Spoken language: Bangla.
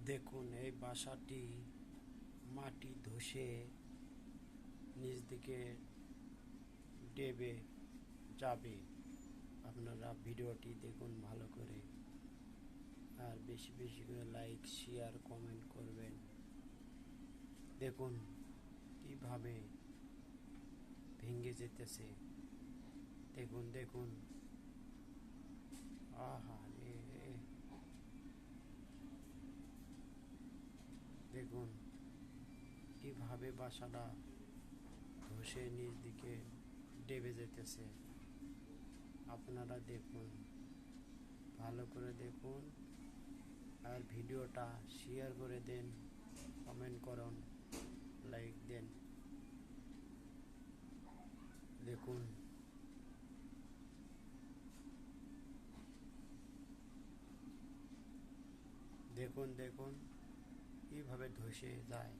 দেখুন এই বাসাটি মাটি ধসে নিচ দিকে ডেবে যাবে। আপনারা ভিডিওটি দেখুন ভালো করে, আর বেশি বেশি করে লাইক শেয়ার কমেন্ট করবেন। দেখুন কিভাবে ভেঙে যেতেছে। দেখুন দেখুন, আহা রে, দেখুন কিভাবে বাসাটা ধসে নিচ দিকে ডেবে যেতেছে। আপনারা দেখুন, ভালো করে দেখুন, আর ভিডিওটা শেয়ার করে দেন, কমেন্ট করুন, লাইক দেন। দেখুন দেখুন দেখুন কিভাবে ধসে যায়।